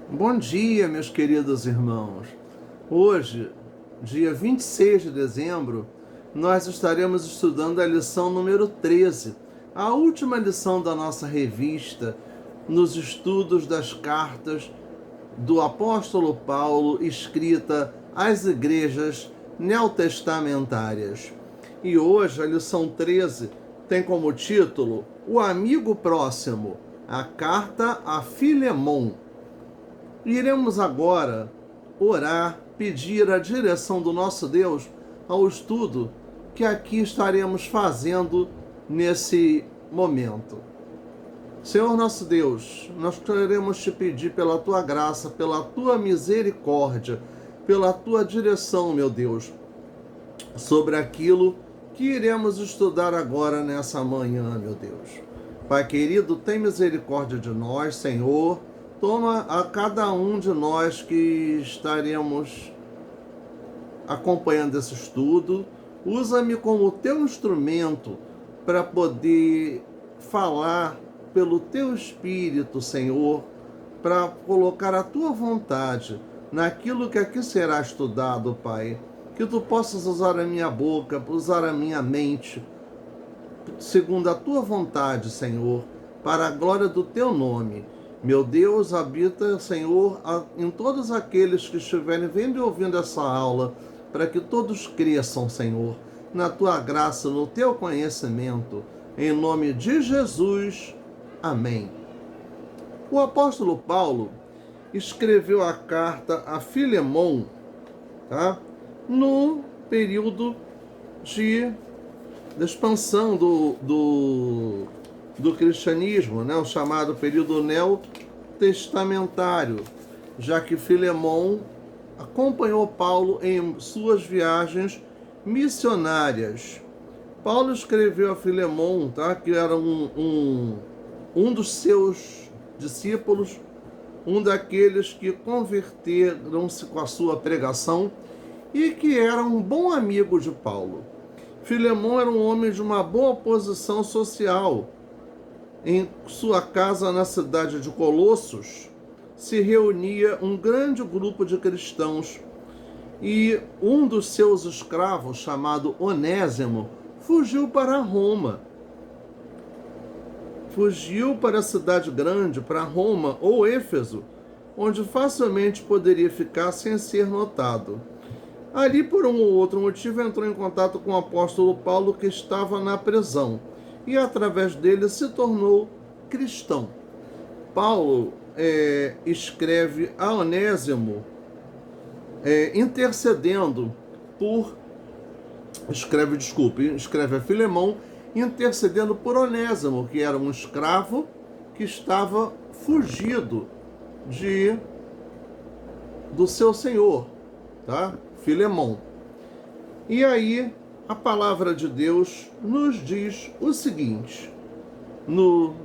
Bom dia, meus queridos irmãos. Hoje, dia 26 de dezembro, nós estaremos estudando a lição número 13, a última lição da nossa revista, nos estudos das cartas do apóstolo Paulo escrita às igrejas neotestamentárias. E hoje a lição 13 tem como título O Amigo Próximo, a carta a Filemon. Iremos agora orar, pedir a direção do nosso Deus ao estudo que aqui estaremos fazendo nesse momento. Senhor nosso Deus, nós queremos te pedir pela tua graça, pela tua misericórdia, pela tua direção, meu Deus, sobre aquilo que iremos estudar agora nessa manhã, meu Deus. Pai querido, tem misericórdia de nós, Senhor. Toma a cada um de nós que estaremos acompanhando esse estudo. Usa-me como teu instrumento para poder falar pelo teu Espírito, Senhor, para colocar a tua vontade naquilo que aqui será estudado, Pai. Que tu possas usar a minha boca, usar a minha mente, segundo a tua vontade, Senhor, para a glória do teu nome. Meu Deus, habita, Senhor, em todos aqueles que estiverem vendo e ouvindo essa aula, para que todos cresçam, Senhor, na tua graça, no teu conhecimento, em nome de Jesus. Amém. O apóstolo Paulo escreveu a carta a Filemon, no período de expansão do cristianismo, o chamado período neotestamentário, já que Filemon acompanhou Paulo em suas viagens missionárias. Paulo escreveu a Filemon, que era um dos seus discípulos, um daqueles que converteram-se com a sua pregação e que era um bom amigo de Paulo. Filemon era um homem de uma boa posição social. Em sua casa na cidade de Colossos se reunia um grande grupo de cristãos e um dos seus escravos, chamado Onésimo, fugiu para Roma. Fugiu para a cidade grande, para Roma ou Éfeso, onde facilmente poderia ficar sem ser notado. Ali, por um ou outro motivo, entrou em contato com o apóstolo Paulo, que estava na prisão, e através dele se tornou cristão. Paulo escreve a Onésimo, escreve a Filemon, intercedendo por Onésimo, que era um escravo que estava fugido do seu senhor, Filemon. E aí a palavra de Deus nos diz o seguinte,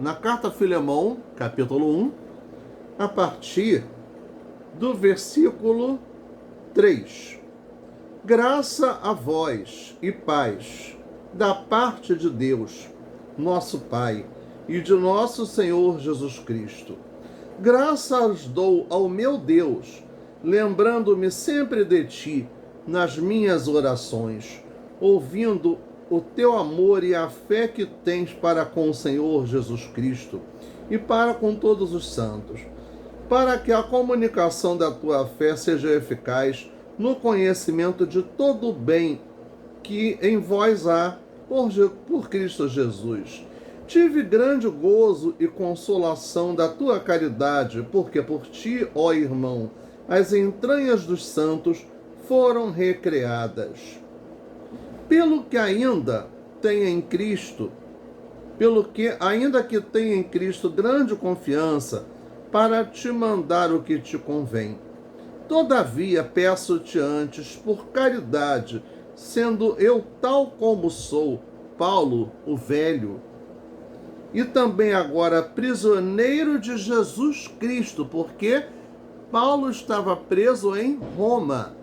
na carta a Filemon, capítulo 1, a partir do versículo 3. Graça a vós e paz da parte de Deus, nosso Pai, e de nosso Senhor Jesus Cristo. Graças dou ao meu Deus, lembrando-me sempre de ti nas minhas orações, ouvindo o teu amor e a fé que tens para com o Senhor Jesus Cristo e para com todos os santos, para que a comunicação da tua fé seja eficaz no conhecimento de todo o bem que em vós há por Cristo Jesus. Tive grande gozo e consolação da tua caridade, porque por ti, ó irmão, as entranhas dos santos foram recreadas. Pelo que ainda tenha em Cristo grande confiança para te mandar o que te convém. Todavia peço-te antes, por caridade, sendo eu tal como sou, Paulo, o velho, e também agora prisioneiro de Jesus Cristo, porque Paulo estava preso em Roma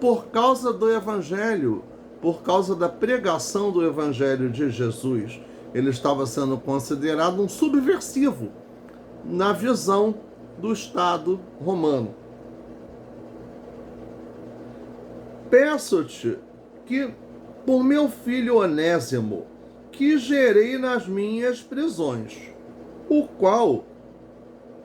por causa do Evangelho, por causa da pregação do Evangelho de Jesus. Ele estava sendo considerado um subversivo na visão do Estado romano. Peço-te que, por meu filho Onésimo, que gerei nas minhas prisões, o qual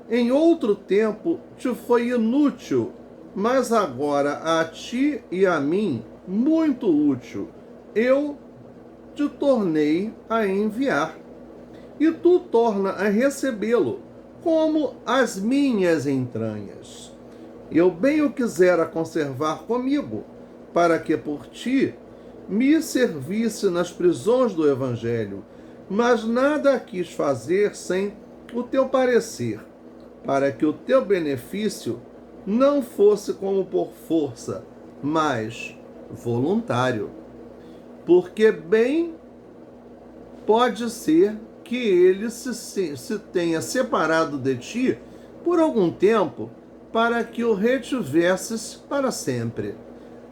em outro tempo te foi inútil, mas agora a ti e a mim muito útil, eu te tornei a enviar. E tu torna a recebê-lo, como as minhas entranhas. Eu bem o quisera conservar comigo, para que por ti me servisse nas prisões do Evangelho, mas nada quis fazer sem o teu parecer, para que o teu benefício não fosse como por força, mas voluntário. Porque bem pode ser que ele se tenha separado de ti por algum tempo, para que o retivesses para sempre.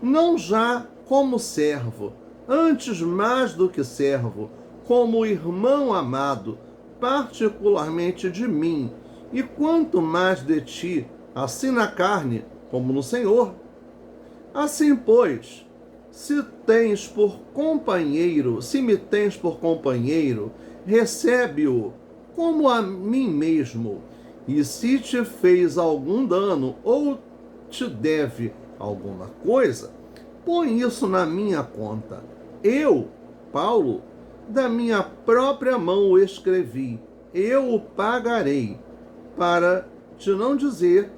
Não já como servo, antes mais do que servo, como irmão amado, particularmente de mim, e quanto mais de ti, assim na carne como no Senhor. Assim, pois, se me tens por companheiro, recebe-o como a mim mesmo. E se te fez algum dano ou te deve alguma coisa, põe isso na minha conta. Eu, Paulo, da minha própria mão o escrevi, eu o pagarei, para te não dizer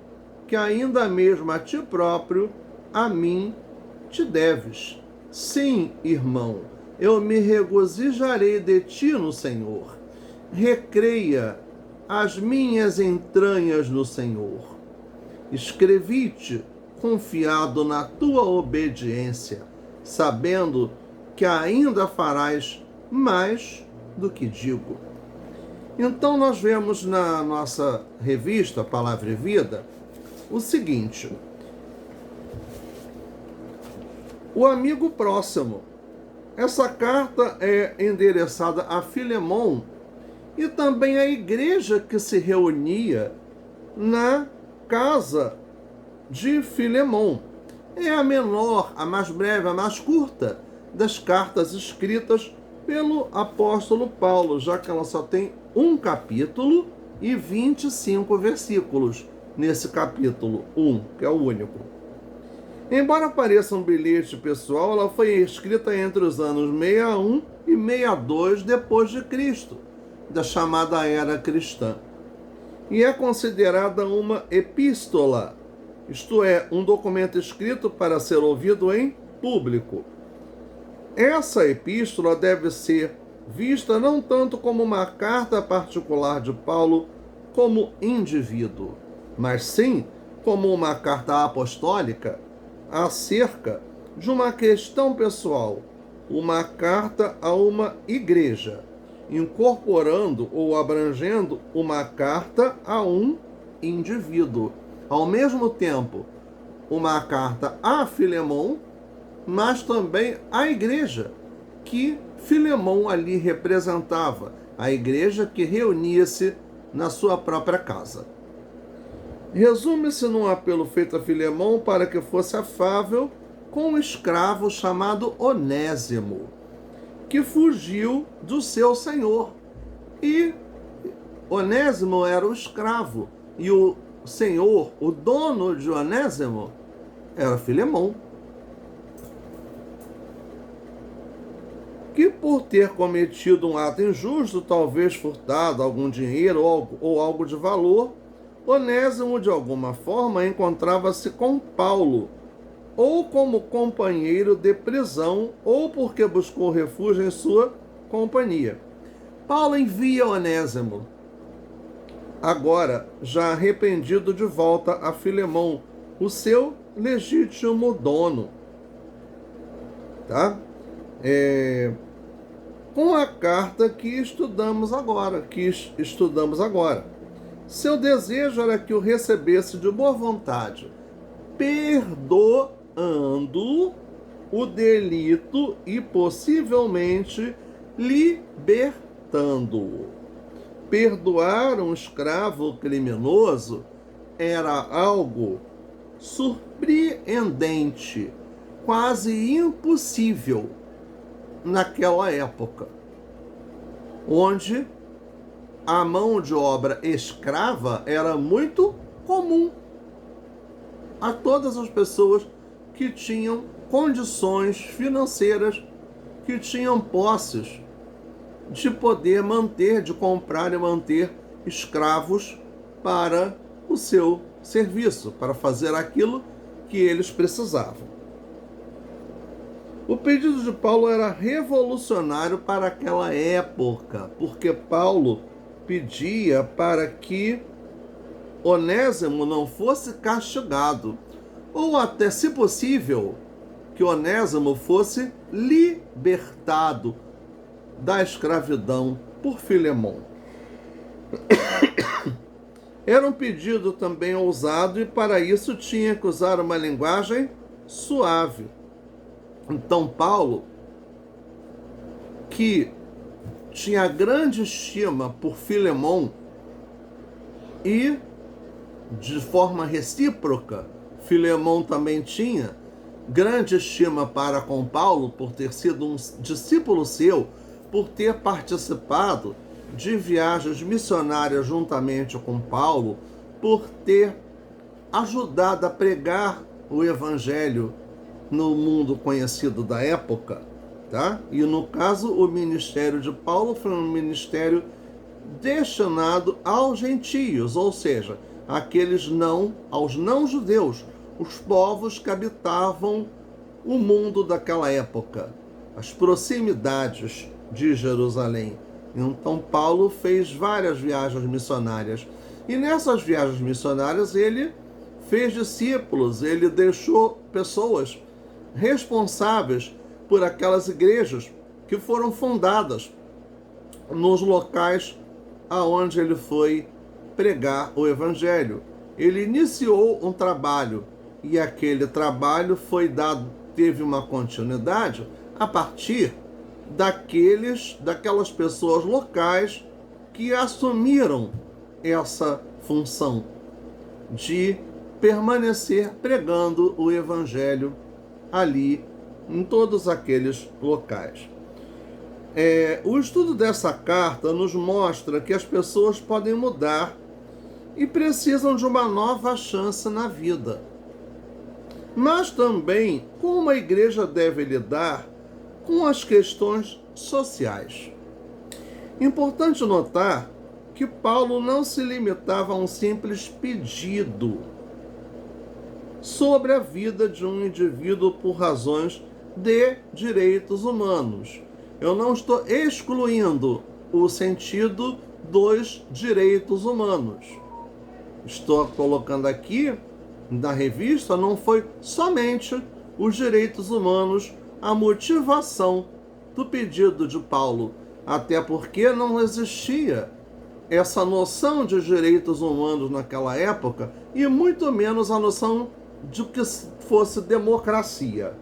que ainda mesmo a ti próprio, a mim, te deves. Sim, irmão, eu me regozijarei de ti no Senhor. Recreia as minhas entranhas no Senhor. Escrevi-te confiado na tua obediência, sabendo que ainda farás mais do que digo. Então nós vemos na nossa revista Palavra e Vida o seguinte: o amigo próximo. Essa carta é endereçada a Filemon e também à igreja que se reunia na casa de Filemon. É a menor, a mais breve, a mais curta das cartas escritas pelo apóstolo Paulo, já que ela só tem um capítulo e 25 versículos nesse capítulo 1, que é o único. Embora pareça um bilhete pessoal, ela foi escrita entre os anos 61 e 62 depois de Cristo, da chamada Era Cristã. E é considerada uma epístola, isto é, um documento escrito para ser ouvido em público. Essa epístola deve ser vista não tanto como uma carta particular de Paulo como indivíduo, mas sim como uma carta apostólica acerca de uma questão pessoal, uma carta a uma igreja, incorporando ou abrangendo uma carta a um indivíduo. Ao mesmo tempo, uma carta a Filemon, mas também à igreja que Filemon ali representava, a igreja que reunia-se na sua própria casa. Resume-se num apelo feito a Filemon para que fosse afável com um escravo chamado Onésimo, que fugiu do seu senhor. E Onésimo era o escravo, e o senhor, o dono de Onésimo, era Filemon, que por ter cometido um ato injusto, talvez furtado algum dinheiro ou algo de valor, Onésimo, de alguma forma, encontrava-se com Paulo, ou como companheiro de prisão, ou porque buscou refúgio em sua companhia. Paulo envia Onésimo, agora já arrependido, de volta a Filemon, o seu legítimo dono. Tá? Com a carta que estudamos agora, Seu desejo era que o recebesse de boa vontade, perdoando o delito e possivelmente libertando-o. Perdoar um escravo criminoso era algo surpreendente, quase impossível naquela época, onde a mão de obra escrava era muito comum a todas as pessoas que tinham condições financeiras, que tinham posses de poder manter, de comprar e manter escravos para o seu serviço, para fazer aquilo que eles precisavam. O pedido de Paulo era revolucionário para aquela época, porque Paulo pedia para que Onésimo não fosse castigado, ou até, se possível, que Onésimo fosse libertado da escravidão por Filemon. Era um pedido também ousado e para isso tinha que usar uma linguagem suave. Então Paulo, que tinha grande estima por Filemon e de forma recíproca, Filemon também tinha grande estima para com Paulo por ter sido um discípulo seu, por ter participado de viagens missionárias juntamente com Paulo, por ter ajudado a pregar o evangelho no mundo conhecido da época, tá? E no caso, o ministério de Paulo foi um ministério destinado aos gentios, ou seja, aos não-judeus, os povos que habitavam o mundo daquela época, as proximidades de Jerusalém. Então Paulo fez várias viagens missionárias. E nessas viagens missionárias ele fez discípulos, ele deixou pessoas responsáveis por aquelas igrejas que foram fundadas nos locais aonde ele foi pregar o evangelho. Ele iniciou um trabalho e aquele trabalho teve uma continuidade a partir daquelas pessoas locais que assumiram essa função de permanecer pregando o evangelho ali em todos aqueles locais. O estudo dessa carta nos mostra que as pessoas podem mudar e precisam de uma nova chance na vida. Mas também como a igreja deve lidar com as questões sociais. Importante notar que Paulo não se limitava a um simples pedido sobre a vida de um indivíduo por razões de direitos humanos. Eu não estou excluindo o sentido dos direitos humanos. Estou colocando aqui, na revista, não foi somente os direitos humanos a motivação do pedido de Paulo, até porque não existia essa noção de direitos humanos naquela época e muito menos a noção de que fosse democracia.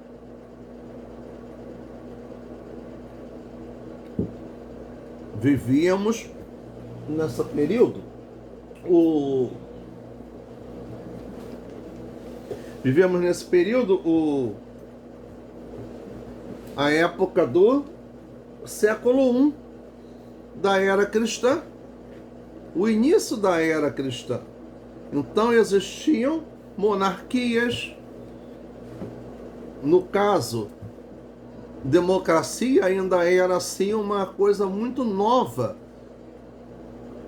Vivíamos nesse período a época do século I da era cristã, o início da era cristã. Então existiam monarquias, no caso, democracia ainda era assim uma coisa muito nova,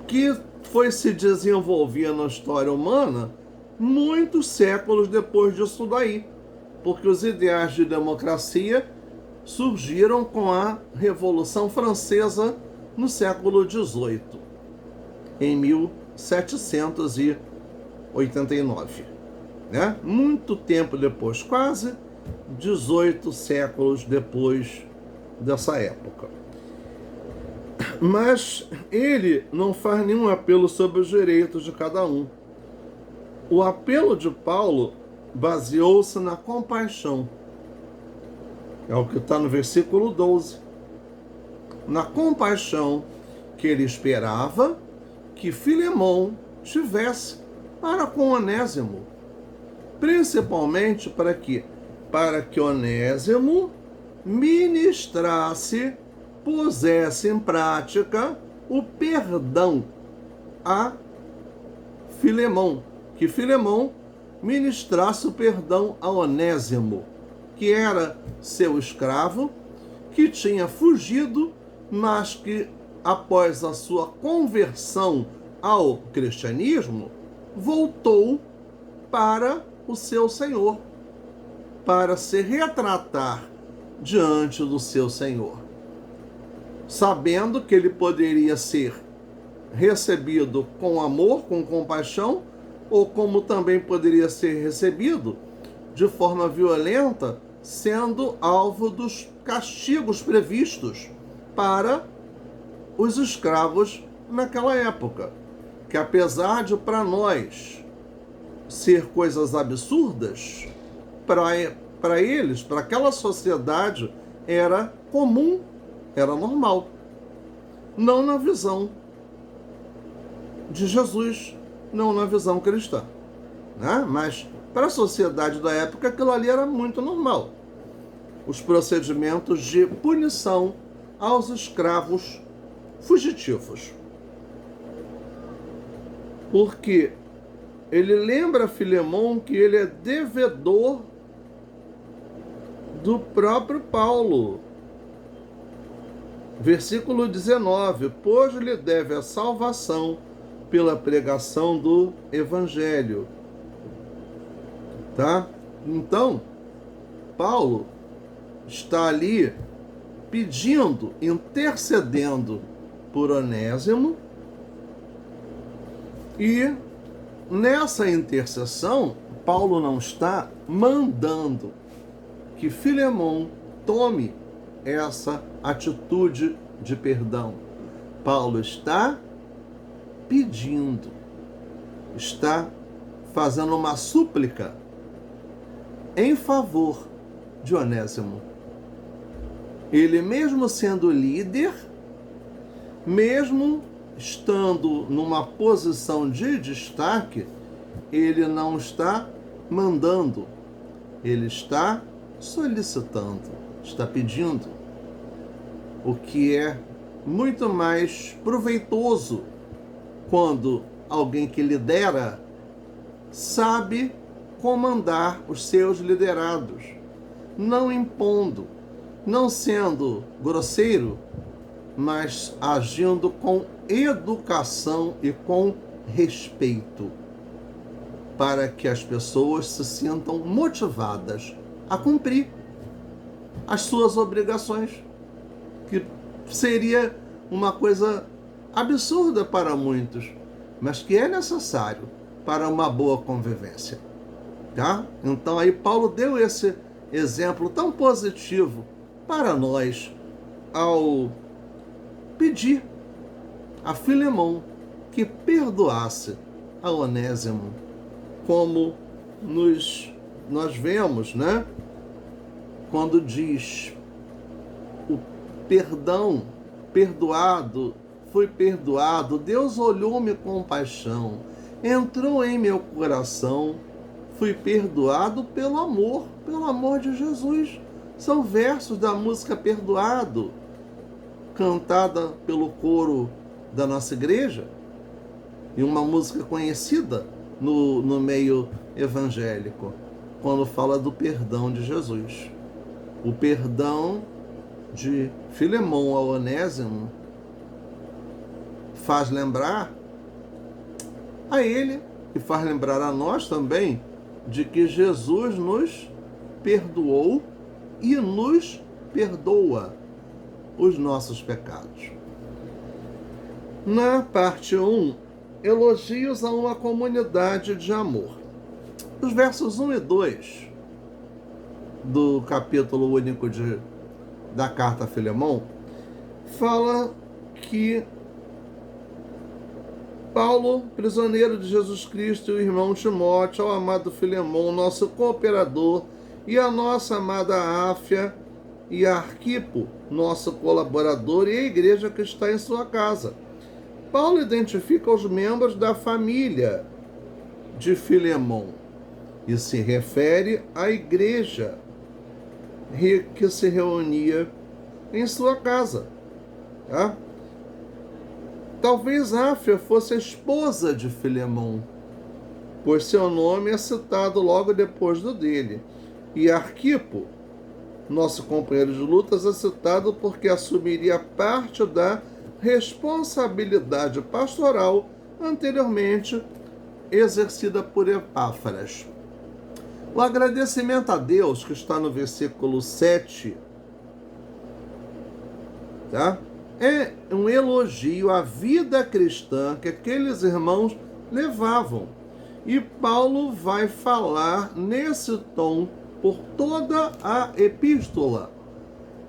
que foi se desenvolver na história humana muitos séculos depois disso daí, porque os ideais de democracia surgiram com a Revolução Francesa no século XVIII, em 1789, né? Muito tempo depois, quase 18 séculos depois dessa época. Mas ele não faz nenhum apelo sobre os direitos de cada um. O apelo de Paulo baseou-se na compaixão. É o que está no versículo 12. Na compaixão que ele esperava que Filemon tivesse para com Onésimo. Principalmente para quê? Para que Onésimo ministrasse, pusesse em prática o perdão a Filemão, que Filemão ministrasse o perdão a Onésimo, que era seu escravo, que tinha fugido, mas que após a sua conversão ao cristianismo, voltou para o seu Senhor, para se retratar diante do seu Senhor, sabendo que ele poderia ser recebido com amor, com compaixão, ou como também poderia ser recebido de forma violenta, sendo alvo dos castigos previstos para os escravos naquela época, que apesar de para nós ser coisas absurdas, para eles, para aquela sociedade, era comum, era normal. Não na visão de Jesus, não na visão cristã, né? Mas para a sociedade da época aquilo ali era muito normal. Os procedimentos de punição aos escravos fugitivos. Porque ele lembra a Filemão que ele é devedor do próprio Paulo. Versículo 19: pois lhe deve a salvação pela pregação do Evangelho. Tá? Então, Paulo está ali pedindo, intercedendo por Onésimo, e nessa intercessão, Paulo não está mandando que Filemão tome essa atitude de perdão. Paulo está pedindo, está fazendo uma súplica em favor de Onésimo. Ele, mesmo sendo líder, mesmo estando numa posição de destaque, ele não está mandando, ele está solicitando, está pedindo, o que é muito mais proveitoso quando alguém que lidera sabe comandar os seus liderados, não impondo, não sendo grosseiro, mas agindo com educação e com respeito, para que as pessoas se sintam motivadas a cumprir as suas obrigações, que seria uma coisa absurda para muitos, mas que é necessário para uma boa convivência. Tá? Então aí Paulo deu esse exemplo tão positivo para nós ao pedir a Filemão que perdoasse a Onésimo, como nós vemos, né? Quando diz o perdão, perdoado, fui perdoado, Deus olhou-me com compaixão, entrou em meu coração, fui perdoado pelo amor de Jesus. São versos da música Perdoado, cantada pelo coro da nossa igreja, e uma música conhecida no meio evangélico, quando fala do perdão de Jesus. O perdão de Filemão ao Onésimo faz lembrar a ele e faz lembrar a nós também de que Jesus nos perdoou e nos perdoa os nossos pecados. Na parte 1, elogios a uma comunidade de amor. Os versos 1 e 2 do capítulo único da carta a Filemão fala que Paulo, prisioneiro de Jesus Cristo, e o irmão Timóteo, ao amado Filemão, nosso cooperador, e a nossa amada Áfia e Arquipo, nosso colaborador, e a igreja que está em sua casa. Paulo identifica os membros da família de Filemão, e se refere à igreja que se reunia em sua casa. Tá? Talvez Áfia fosse a esposa de Filemão, pois seu nome é citado logo depois do dele. E Arquipo, nosso companheiro de lutas, é citado porque assumiria parte da responsabilidade pastoral anteriormente exercida por Epáfras. O agradecimento a Deus, que está no versículo 7, tá? É um elogio à vida cristã que aqueles irmãos levavam. E Paulo vai falar nesse tom por toda a epístola,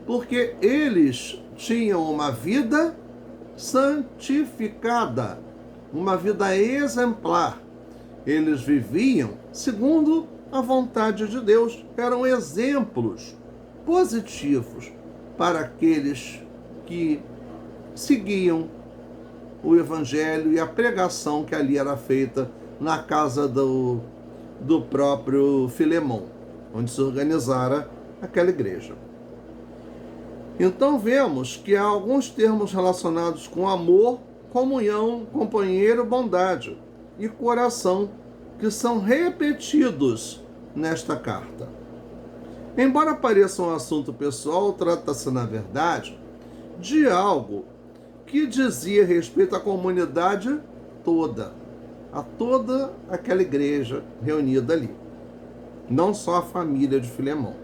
porque eles tinham uma vida santificada, uma vida exemplar. Eles viviam segundo a vontade de Deus, eram exemplos positivos para aqueles que seguiam o evangelho e a pregação que ali era feita na casa do próprio Filemão, onde se organizara aquela igreja. Então vemos que há alguns termos relacionados com amor, comunhão, companheiro, bondade e coração que são repetidos nesta carta. Embora pareça um assunto pessoal, trata-se, na verdade, de algo que dizia respeito à comunidade toda, a toda aquela igreja reunida ali, não só a família de Filemão.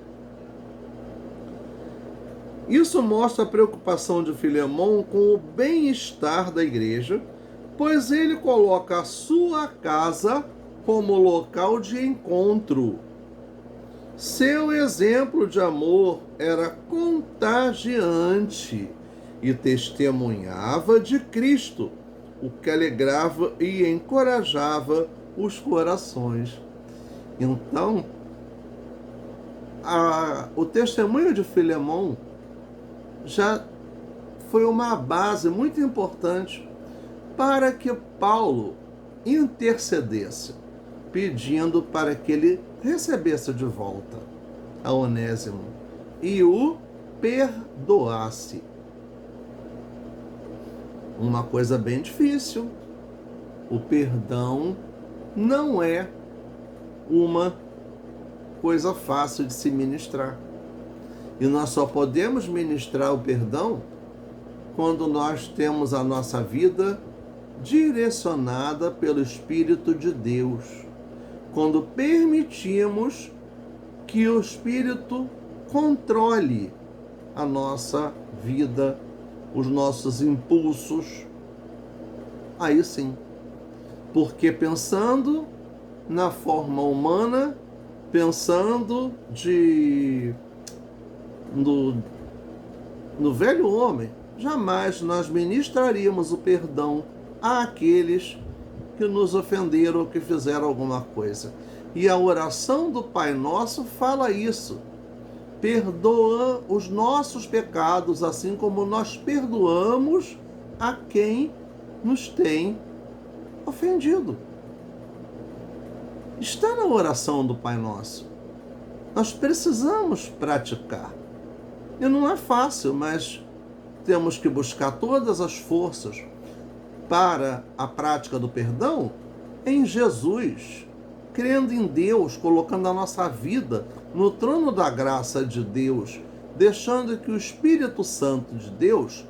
Isso mostra a preocupação de Filemão com o bem-estar da igreja, pois ele coloca a sua casa como local de encontro. Seu exemplo de amor era contagiante e testemunhava de Cristo, o que alegrava e encorajava os corações. Então, o testemunho de Filemão já foi uma base muito importante para que Paulo intercedesse, pedindo para que ele recebesse de volta a Onésimo e o perdoasse. Uma coisa bem difícil. O perdão não é uma coisa fácil de se ministrar. E nós só podemos ministrar o perdão quando nós temos a nossa vida direcionada pelo Espírito de Deus. Quando permitimos que o Espírito controle a nossa vida, os nossos impulsos, aí sim. Porque pensando na forma humana, pensando no velho homem, jamais nós ministraríamos o perdão àqueles que nos ofenderam ou que fizeram alguma coisa. E a oração do Pai Nosso fala isso. Perdoa os nossos pecados, assim como nós perdoamos a quem nos tem ofendido. Está na oração do Pai Nosso. Nós precisamos praticar. E não é fácil, mas temos que buscar todas as forças para a prática do perdão em Jesus, crendo em Deus, colocando a nossa vida no trono da graça de Deus, deixando que o Espírito Santo de Deus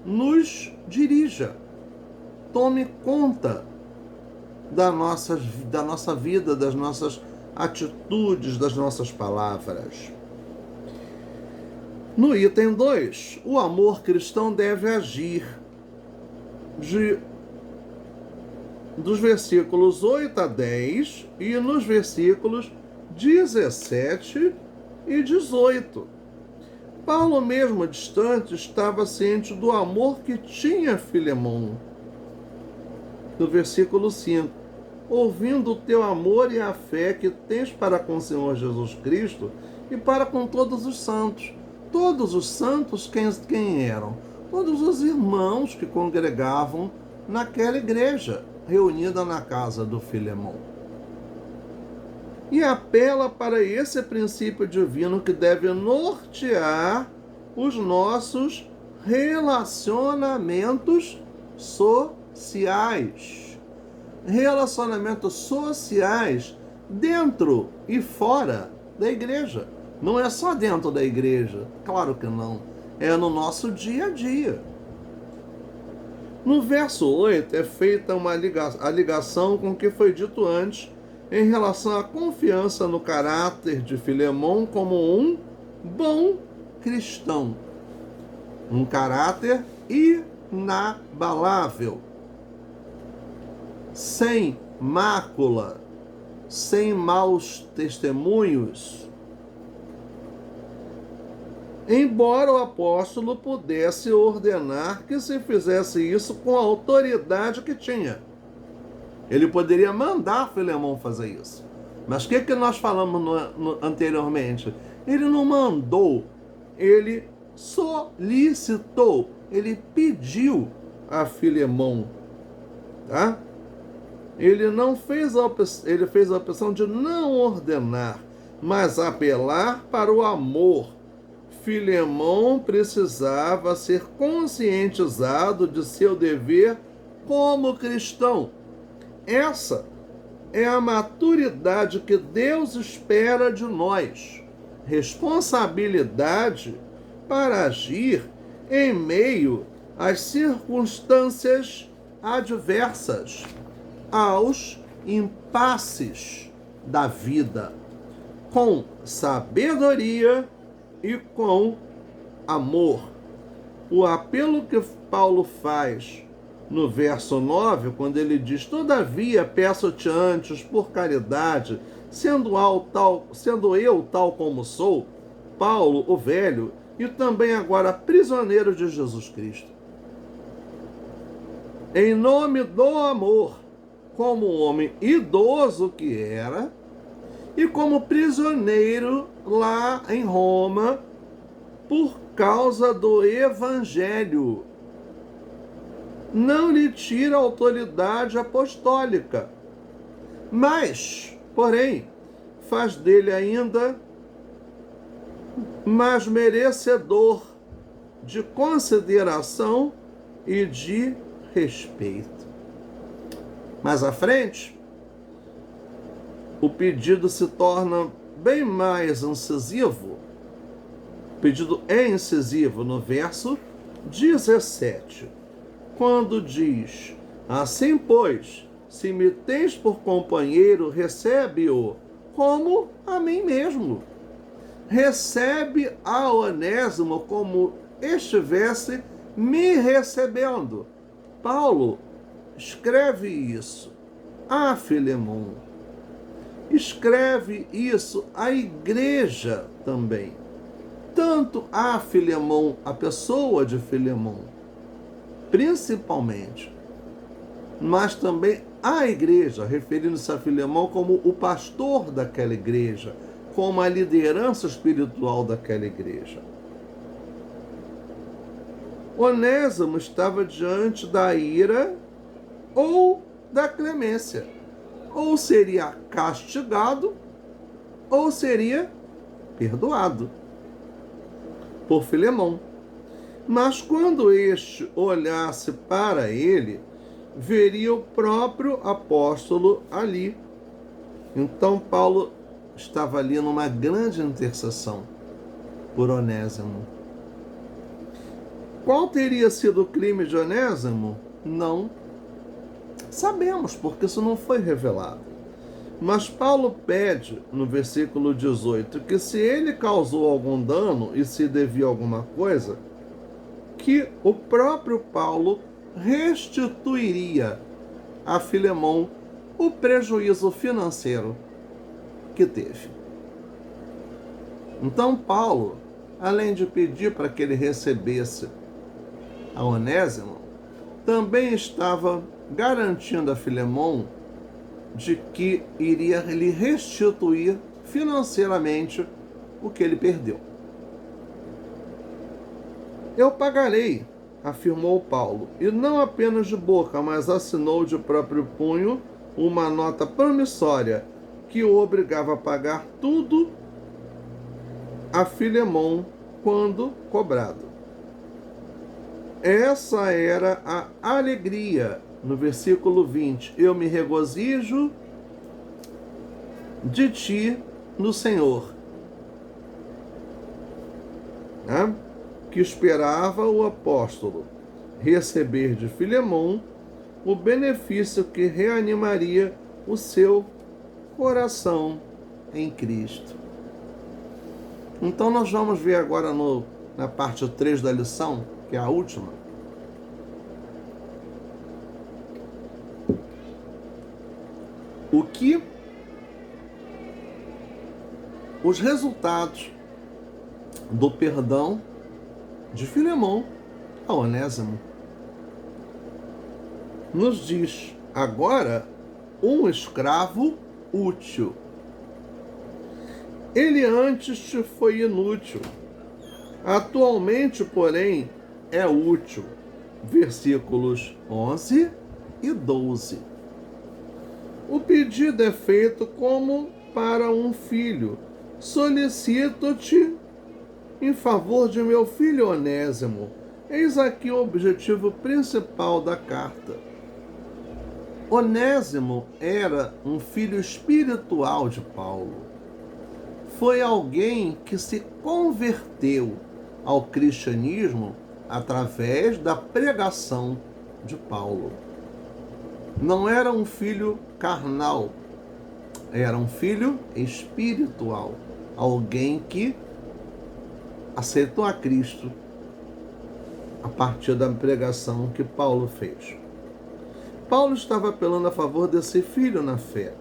nos dirija, tome conta da nossa vida, das nossas atitudes, das nossas palavras. No item 2, o amor cristão deve agir dos versículos 8 a 10 e nos versículos 17 e 18. Paulo, mesmo distante, estava ciente do amor que tinha Filemão. No versículo 5, ouvindo o teu amor e a fé que tens para com o Senhor Jesus Cristo e para com todos os santos. Todos os santos, quem eram? Todos os irmãos que congregavam naquela igreja, reunida na casa do Filemão. e apela para esse princípio divino que deve nortear os nossos relacionamentos sociais. Relacionamentos sociais dentro e fora da igreja. Não é só dentro da igreja, claro que não. É no nosso dia a dia. No verso 8 é feita a ligação com o que foi dito antes em relação à confiança no caráter de Filemão como um bom cristão. Um caráter inabalável, sem mácula, sem maus testemunhos. Embora o apóstolo pudesse ordenar que se fizesse isso com a autoridade que tinha. Ele poderia mandar Filemão fazer isso. Mas o que nós falamos anteriormente? Ele não mandou, ele solicitou, ele pediu a Filemão, tá? Ele não fez ele fez a opção de não ordenar, mas apelar para o amor. Filemão precisava ser conscientizado de seu dever como cristão. Essa é a maturidade que Deus espera de nós. Responsabilidade para agir em meio às circunstâncias adversas, aos impasses da vida, com sabedoria e com amor. O apelo que Paulo faz no verso 9, quando ele diz: todavia peço-te antes por caridade, sendo eu tal como sou, Paulo, o velho, e também agora prisioneiro de Jesus Cristo. Em nome do amor, como homem idoso que era, e como prisioneiro lá em Roma, por causa do Evangelho. Não lhe tira a autoridade apostólica, mas, porém, faz dele ainda mais merecedor de consideração e de respeito. Mais à frente, o pedido se torna bem mais incisivo. O pedido é incisivo no verso 17, quando diz: assim, pois, se me tens por companheiro, recebe-o como a mim mesmo. Recebe a Onésimo como estivesse me recebendo. Paulo escreve isso a Filemão. Escreve isso à igreja também. Tanto a Filemão, a pessoa de Filemão, principalmente, mas também a igreja, referindo-se a Filemão como o pastor daquela igreja, como a liderança espiritual daquela igreja. Onésimo estava diante da ira ou da clemência. Ou seria castigado, ou seria perdoado por Filemão. Mas quando este olhasse para ele, veria o próprio apóstolo ali. Então Paulo estava ali numa grande intercessão por Onésimo. Qual teria sido o crime de Onésimo? Não sabemos, porque isso não foi revelado. Mas Paulo pede, no versículo 18, que se ele causou algum dano e se devia alguma coisa, que o próprio Paulo restituiria a Filemão o prejuízo financeiro que teve. Então Paulo, além de pedir para que ele recebesse a Onésimo, também estava garantindo a Filemão de que iria lhe restituir financeiramente o que ele perdeu. Eu pagarei, afirmou Paulo, e não apenas de boca, mas assinou de próprio punho uma nota promissória que o obrigava a pagar tudo a Filemon quando cobrado. Essa era a alegria. No versículo 20, eu me regozijo de ti no Senhor. Que esperava o apóstolo receber de Filemon o benefício que reanimaria o seu coração em Cristo. Então nós vamos ver agora na parte 3 da lição, que é a última. O que os resultados do perdão de Filemon a Onésimo. Nos diz agora um escravo útil. Ele antes te foi inútil, atualmente, porém, é útil. Versículos 11 e 12. O pedido é feito como para um filho. Solicito-te em favor de meu filho Onésimo. Eis aqui o objetivo principal da carta. Onésimo era um filho espiritual de Paulo. Foi alguém que se converteu ao cristianismo através da pregação de Paulo. Não era um filho carnal, era um filho espiritual. Alguém que aceitou a Cristo a partir da pregação que Paulo fez. Paulo estava apelando a favor desse filho na fé.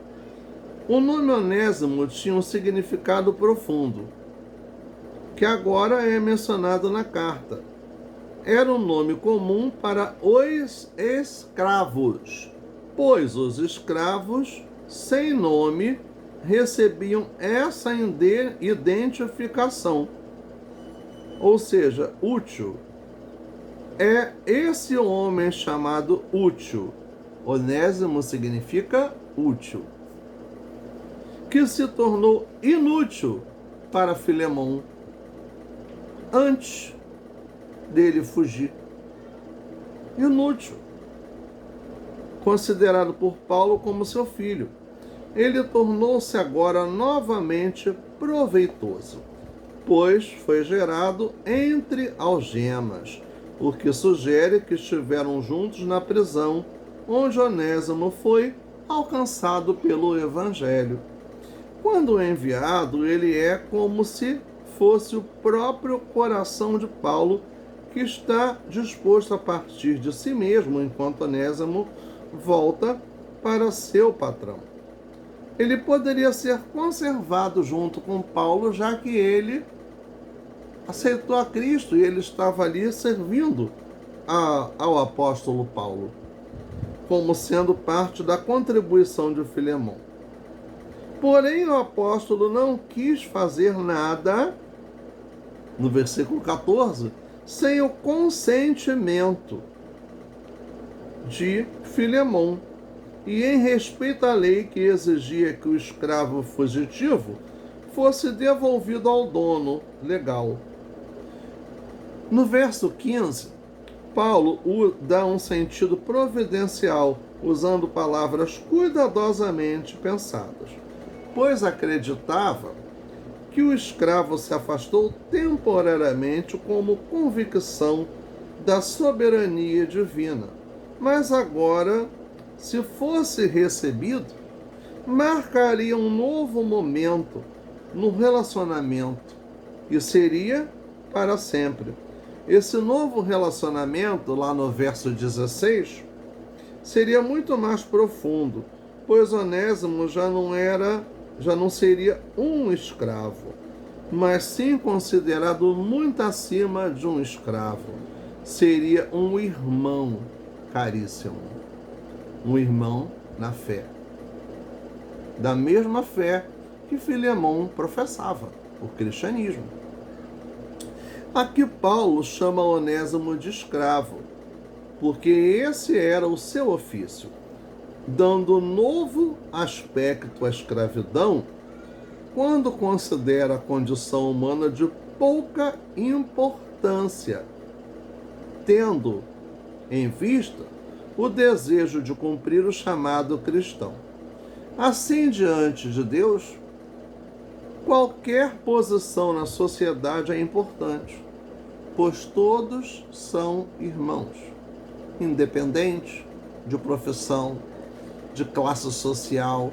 O nome Onésimo tinha um significado profundo, que agora é mencionado na carta. Era um nome comum para os escravos, pois os escravos sem nome recebiam essa identificação, ou seja, útil. É esse homem chamado útil. Onésimo significa útil, que se tornou inútil para Filemon antes dele fugir. Inútil. Considerado por Paulo como seu filho. Ele tornou-se agora novamente proveitoso, pois foi gerado entre algemas, o que sugere que estiveram juntos na prisão, onde Onésimo foi alcançado pelo Evangelho. Quando enviado, ele é como se fosse o próprio coração de Paulo, que está disposto a partir de si mesmo, enquanto Onésimo volta para seu patrão. Ele poderia ser conservado junto com Paulo, já que ele aceitou a Cristo e ele estava ali servindo ao apóstolo Paulo, como sendo parte da contribuição de Filemon. Porém, o apóstolo não quis fazer nada, no versículo 14, sem o consentimento de Filemon. E em respeito à lei que exigia que o escravo fugitivo fosse devolvido ao dono legal. No verso 15, Paulo dá um sentido providencial, usando palavras cuidadosamente pensadas, pois acreditava que o escravo se afastou temporariamente como convicção da soberania divina, mas agora, se fosse recebido, marcaria um novo momento no relacionamento e seria para sempre. Esse novo relacionamento, lá no verso 16, seria muito mais profundo, pois Onésimo já não seria um escravo, mas sim considerado muito acima de um escravo. Seria um irmão caríssimo, um irmão na fé, da mesma fé que Filemon professava, o cristianismo. Aqui Paulo chama Onésimo de escravo, porque esse era o seu ofício. dando novo aspecto à escravidão quando considera a condição humana de pouca importância, tendo em vista o desejo de cumprir o chamado cristão. Assim, diante de Deus, qualquer posição na sociedade é importante, pois todos são irmãos, independente de profissão, de classe social,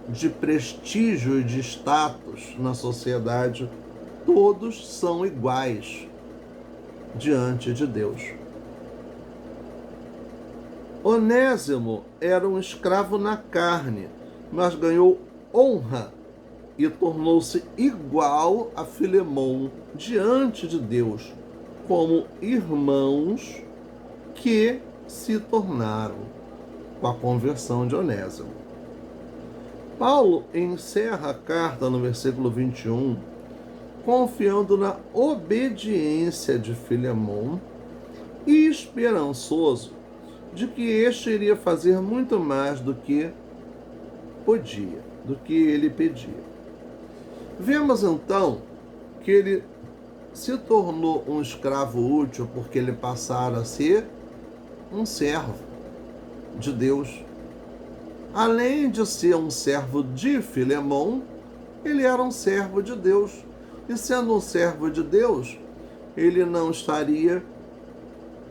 de prestígio e de status na sociedade, todos são iguais diante de Deus. Onésimo era um escravo na carne, mas ganhou honra e tornou-se igual a Filemão diante de Deus, como irmãos que se tornaram com a conversão de Onésimo. Paulo encerra a carta no versículo 21, confiando na obediência de Filemão e esperançoso de que este iria fazer muito mais do que podia, do que ele pedia. Vemos então que ele se tornou um escravo útil porque ele passara a ser um servo de Deus. Além de ser um servo de Filemão, ele era um servo de Deus. E sendo um servo de Deus, ele não estaria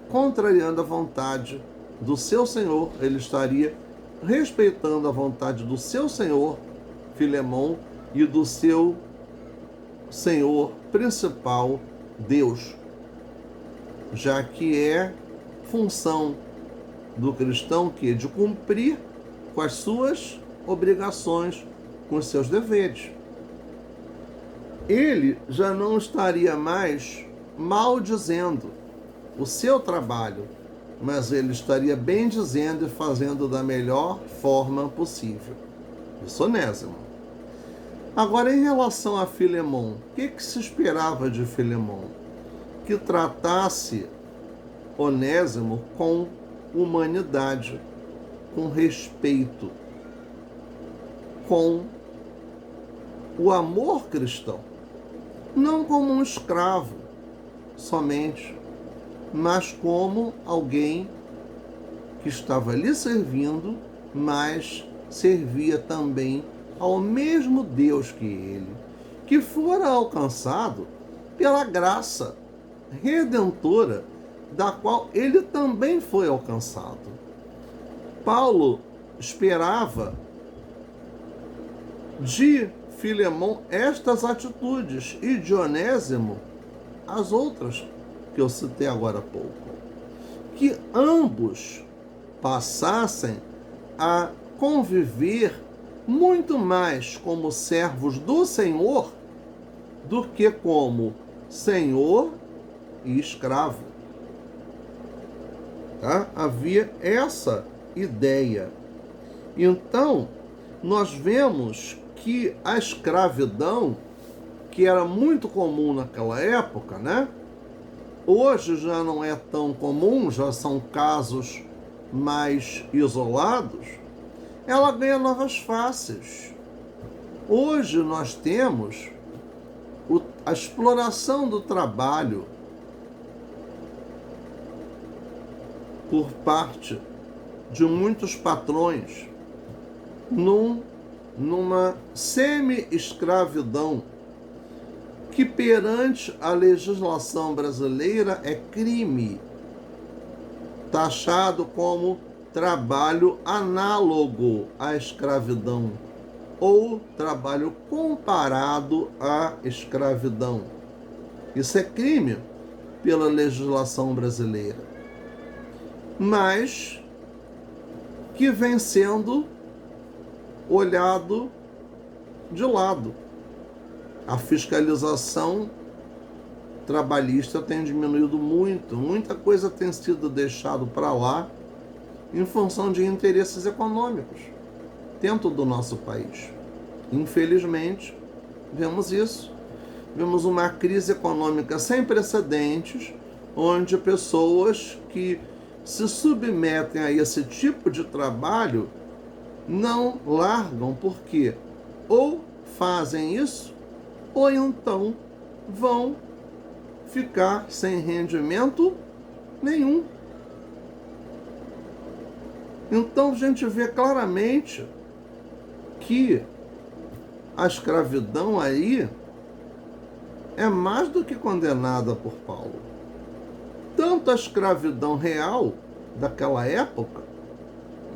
contrariando a vontade do seu senhor, ele estaria respeitando a vontade do seu senhor, Filemão, e do seu senhor principal, Deus, já que é função do cristão que é de cumprir com as suas obrigações, com os seus deveres. Ele já não estaria mais maldizendo o seu trabalho, mas ele estaria bendizendo e fazendo da melhor forma possível. Isso, Onésimo. Agora, em relação a Filemão, o que se esperava de Filemão? Que tratasse Onésimo com humanidade, com respeito, com o amor cristão. Não como um escravo somente, mas como alguém que estava lhe servindo, mas servia também ao mesmo Deus que ele, que fora alcançado pela graça redentora da qual ele também foi alcançado. Paulo esperava de Filemão estas atitudes e de Onésimo as outras que eu citei agora há pouco. Que ambos passassem a conviver muito mais como servos do Senhor do que como senhor e escravo. Tá? Havia essa ideia. Então, nós vemos que a escravidão, que era muito comum naquela época, né? Hoje já não é tão comum, já são casos mais isolados, ela ganha novas faces. Hoje nós temos a exploração do trabalho por parte de muitos patrões numa semi-escravidão que perante a legislação brasileira é crime, taxado como trabalho análogo à escravidão ou trabalho comparado à escravidão. Isso é crime pela legislação brasileira, mas que vem sendo olhado de lado. A fiscalização trabalhista tem diminuído muito, muita coisa tem sido deixado para lá em função de interesses econômicos dentro do nosso país. Infelizmente, vemos isso. Vemos uma crise econômica sem precedentes, onde pessoas que se submetem a esse tipo de trabalho não largam, porque ou fazem isso, ou então vão ficar sem rendimento nenhum. Então a gente vê claramente que a escravidão aí é mais do que condenada por Paulo. Tanto a escravidão real daquela época,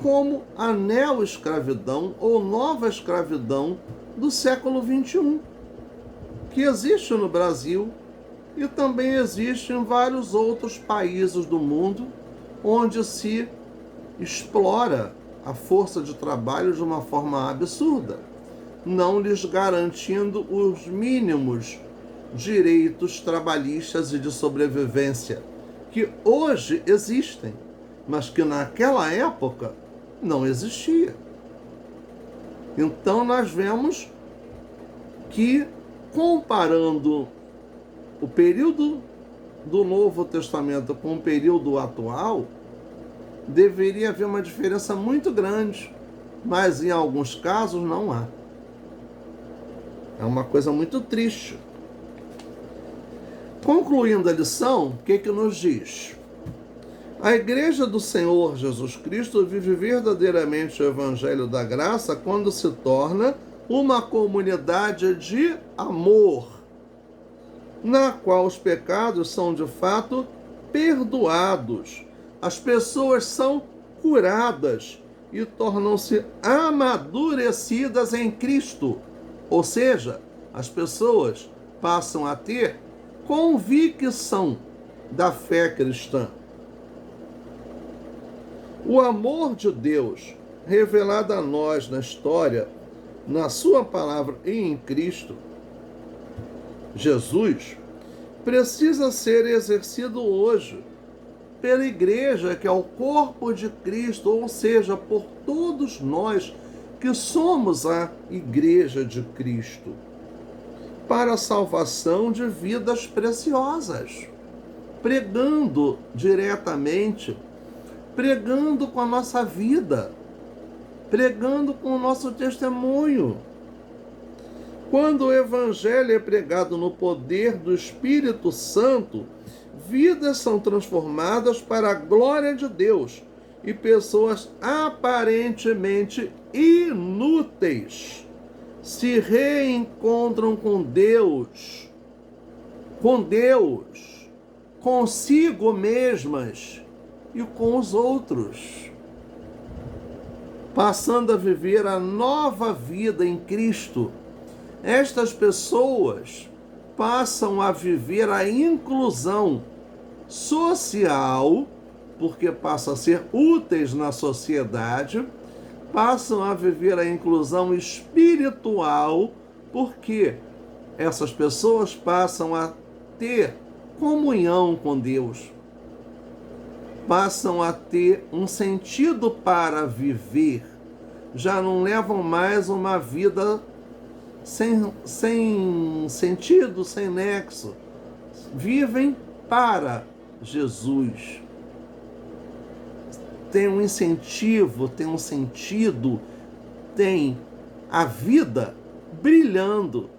como a neo-escravidão ou nova escravidão do século XXI, que existe no Brasil e também existe em vários outros países do mundo, onde se explora a força de trabalho de uma forma absurda, não lhes garantindo os mínimos direitos trabalhistas e de sobrevivência que hoje existem, mas que naquela época não existia. Então nós vemos que, comparando o período do Novo Testamento com o período atual, deveria haver uma diferença muito grande, mas em alguns casos não há. É uma coisa muito triste. Concluindo a lição, o que nos diz? A Igreja do Senhor Jesus Cristo vive verdadeiramente o Evangelho da Graça quando se torna uma comunidade de amor, na qual os pecados são de fato perdoados, as pessoas são curadas e tornam-se amadurecidas em Cristo. Ou seja, as pessoas passam a ter convicção da fé cristã. O amor de Deus, revelado a nós na história, na sua palavra e em Cristo Jesus, precisa ser exercido hoje pela igreja, que é o corpo de Cristo, ou seja, por todos nós que somos a igreja de Cristo, para a salvação de vidas preciosas, pregando diretamente, pregando com a nossa vida, pregando com o nosso testemunho. Quando o Evangelho é pregado no poder do Espírito Santo, vidas são transformadas para a glória de Deus e pessoas aparentemente inúteis se reencontram com Deus, consigo mesmas e com os outros, passando a viver a nova vida em Cristo. Estas pessoas passam a viver a inclusão social, porque passam a ser úteis na sociedade, passam a viver a inclusão espiritual, porque essas pessoas passam a ter comunhão com Deus, passam a ter um sentido para viver, já não levam mais uma vida sem sentido, sem nexo. Vivem para Jesus. Tem um incentivo, tem um sentido, tem a vida brilhando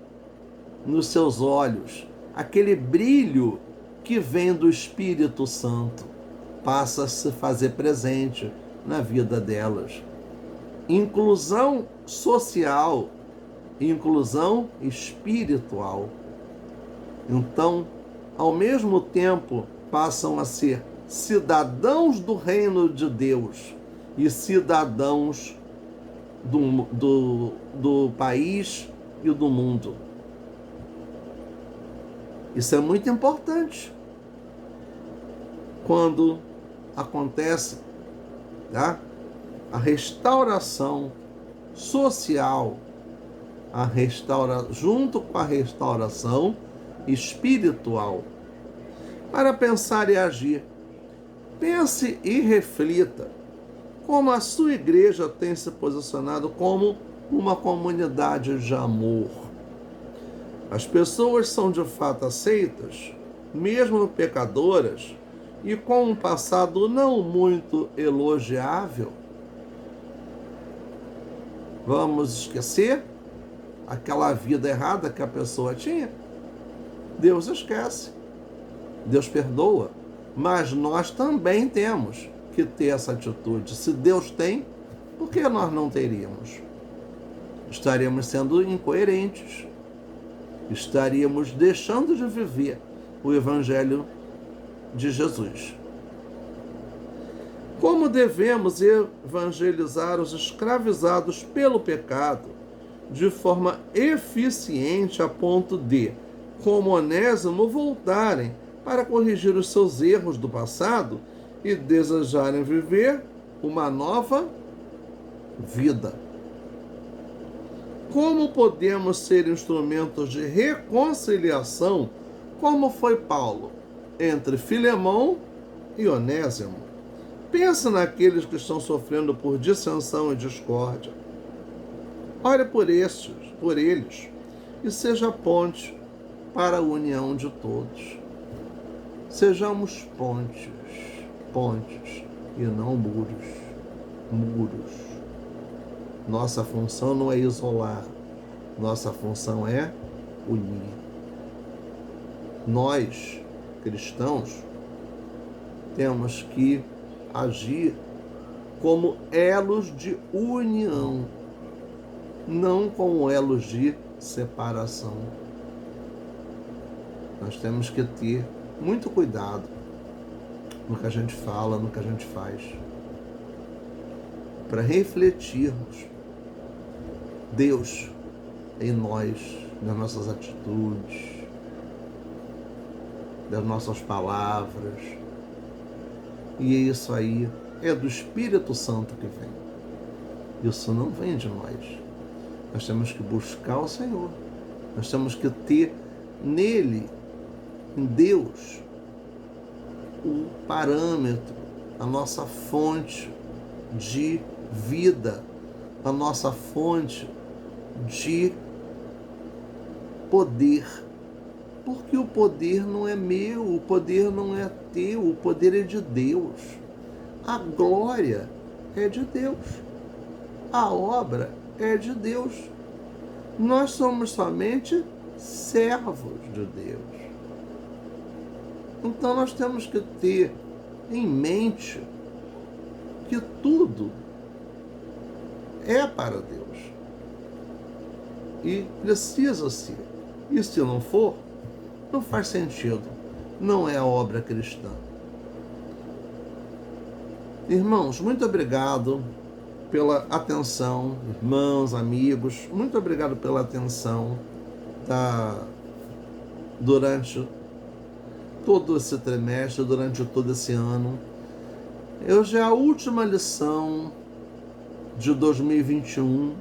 nos seus olhos. Aquele brilho que vem do Espírito Santo passa a se fazer presente na vida delas. Inclusão social, inclusão espiritual. Então, ao mesmo tempo, passam a ser cidadãos do reino de Deus e cidadãos do país e do mundo. Isso é muito importante quando acontece, tá, a restauração social, junto com a restauração espiritual. Para pensar e agir, pense e reflita como a sua igreja tem se posicionado como uma comunidade de amor. As pessoas são de fato aceitas, mesmo pecadoras, e com um passado não muito elogiável, vamos esquecer aquela vida errada que a pessoa tinha? Deus esquece, Deus perdoa, mas nós também temos que ter essa atitude. Se Deus tem, por que nós não teríamos? Estaríamos sendo incoerentes, estaríamos deixando de viver o Evangelho de Jesus. Como devemos evangelizar os escravizados pelo pecado de forma eficiente a ponto de, como Onésimo, voltarem para corrigir os seus erros do passado e desejarem viver uma nova vida? Como podemos ser instrumentos de reconciliação, como foi Paulo, entre Filemão e Onésimo? Pensa naqueles que estão sofrendo por dissensão e discórdia. Ore por eles, e seja ponte para a união de todos. Sejamos pontes e não muros. Nossa função não é isolar, nossa função é unir. Nós, cristãos, temos que agir como elos de união, não como elos de separação. Nós temos que ter muito cuidado no que a gente fala, no que a gente faz, para refletirmos Deus em nós, nas nossas atitudes, das nossas palavras. E isso aí é do Espírito Santo que vem. Isso não vem de nós. Nós temos que buscar o Senhor. Nós temos que ter nele, em Deus, o parâmetro, a nossa fonte de vida, a nossa fonte de poder. Porque o poder não é meu, o poder não é teu, o poder é de Deus. A glória é de Deus. A obra é de Deus. Nós somos somente servos de Deus. Então nós temos que ter em mente que tudo é para Deus. E precisa ser. E se não for, não faz sentido. Não é a obra cristã. Irmãos, muito obrigado pela atenção. Irmãos, amigos, muito obrigado pela atenção durante todo esse trimestre, durante todo esse ano. Hoje é a última lição de 2021.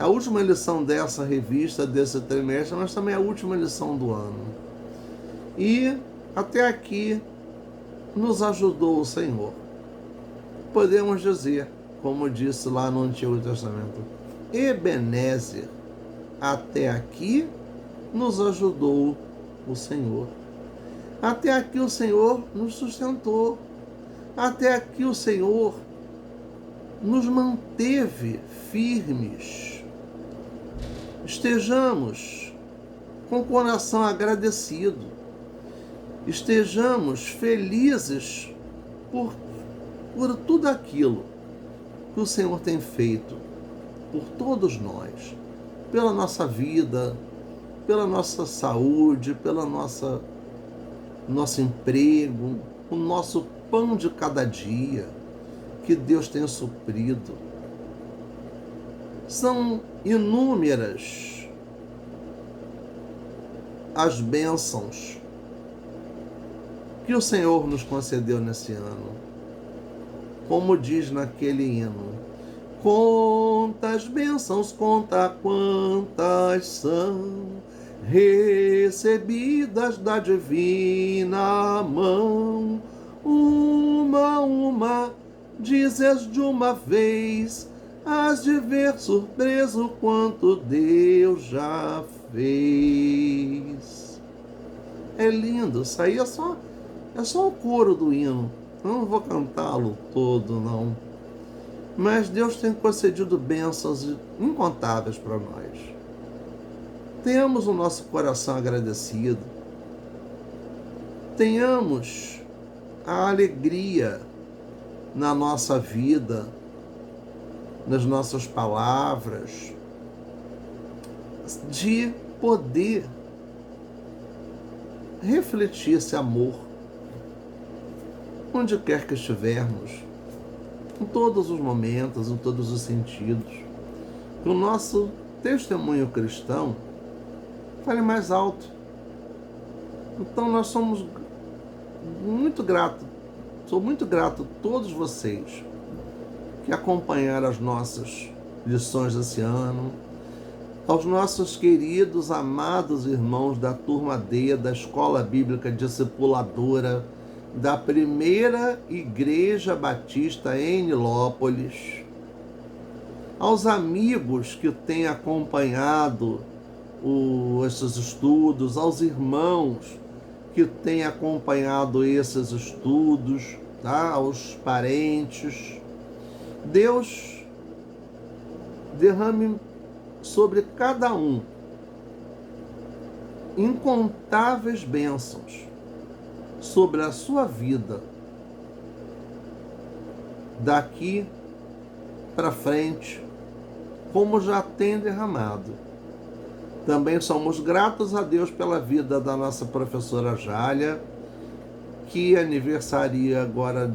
A última lição dessa revista, desse trimestre, mas também a última lição do ano. E até aqui nos ajudou o Senhor. Podemos dizer, como disse lá no Antigo Testamento, Ebenezer, até aqui nos ajudou o Senhor. Até aqui o Senhor nos sustentou. Até aqui o Senhor nos manteve firmes. Estejamos com o coração agradecido. Estejamos felizes por tudo aquilo que o Senhor tem feito por todos nós, pela nossa vida, pela nossa saúde, pela nosso emprego, o nosso pão de cada dia que Deus tem suprido. São inúmeras as bênçãos que o Senhor nos concedeu nesse ano. Como diz naquele hino, quantas bênçãos, conta quantas são recebidas da divina mão. Uma, dizes de uma vez, has de ver surpreso quanto Deus já fez. É lindo, isso aí é só É só o coro do hino. Eu não vou cantá-lo todo, não. Mas Deus tem concedido bênçãos incontáveis para nós. Tenhamos o nosso coração agradecido. Tenhamos a alegria na nossa vida, nas nossas palavras, de poder refletir esse amor onde quer que estivermos, em todos os momentos, em todos os sentidos. Que o nosso testemunho cristão fale mais alto. Então nós somos muito gratos, sou muito grato a todos vocês que acompanharam as nossas lições desse ano, aos nossos queridos, amados irmãos da Turma D, da Escola Bíblica Discipuladora, da Primeira Igreja Batista em Nilópolis, aos amigos que têm acompanhado esses estudos, aos irmãos que têm acompanhado esses estudos, tá? Aos parentes. Deus derrame sobre cada um incontáveis bênçãos sobre a sua vida daqui para frente, como já tem derramado. Também somos gratos a Deus pela vida da nossa professora Jália, que aniversaria agora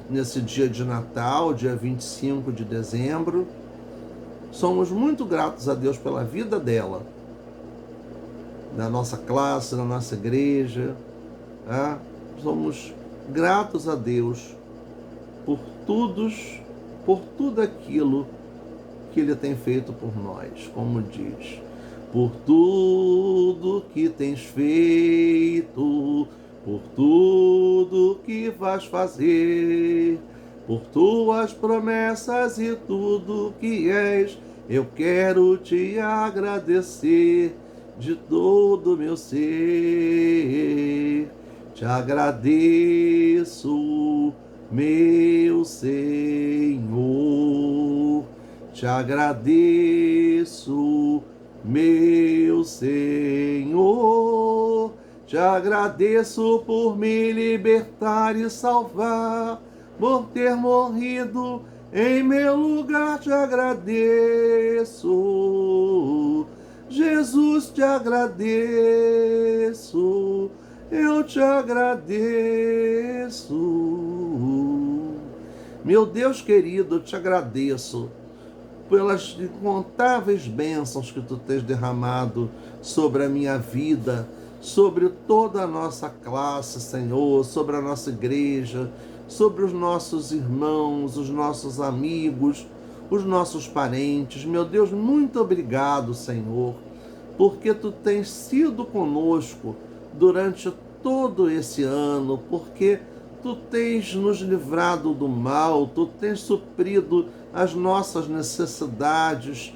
nesse dia de Natal, dia 25 de dezembro. Somos muito gratos a Deus pela vida dela, da nossa classe, da nossa igreja. Tá? Somos gratos a Deus por tudo aquilo que Ele tem feito por nós, como diz: por tudo que tens feito, por tudo que vais fazer, por tuas promessas e tudo que és, eu quero te agradecer de todo o meu ser. Te agradeço, meu Senhor. Te agradeço, meu Senhor. Te agradeço por me libertar e salvar, por ter morrido em meu lugar. Te agradeço, Jesus, te agradeço, eu te agradeço. Meu Deus querido, eu te agradeço pelas incontáveis bênçãos que tu tens derramado sobre a minha vida, sobre toda a nossa classe, Senhor, sobre a nossa igreja, sobre os nossos irmãos, os nossos amigos, os nossos parentes. Meu Deus, muito obrigado, Senhor, porque tu tens sido conosco durante todo esse ano, porque tu tens nos livrado do mal, tu tens suprido as nossas necessidades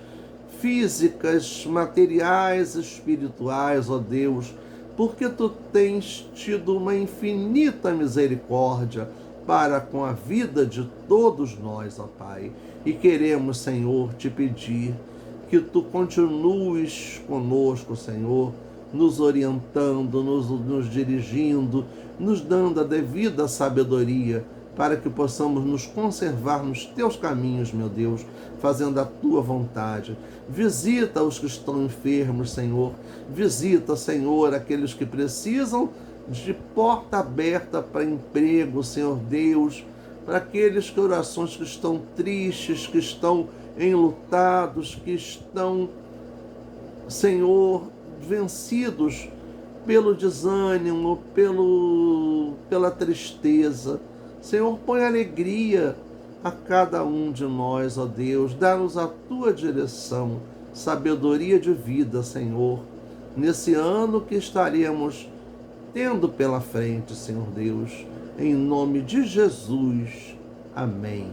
físicas, materiais, espirituais, ó Deus, porque tu tens tido uma infinita misericórdia para com a vida de todos nós, ó Pai. E queremos, Senhor, te pedir que tu continues conosco, Senhor, nos orientando, nos dirigindo, nos dando a devida sabedoria, para que possamos nos conservar nos teus caminhos, meu Deus, fazendo a tua vontade. Visita os que estão enfermos, Senhor. Visita, Senhor, aqueles que precisam de porta aberta para emprego, Senhor Deus, para aqueles corações que estão tristes, que estão enlutados, que estão, Senhor, vencidos pelo desânimo, pela tristeza. Senhor, põe alegria a cada um de nós, ó Deus. Dá-nos a tua direção, sabedoria de vida, Senhor, nesse ano que estaremos tendo pela frente, Senhor Deus. Em nome de Jesus. Amém.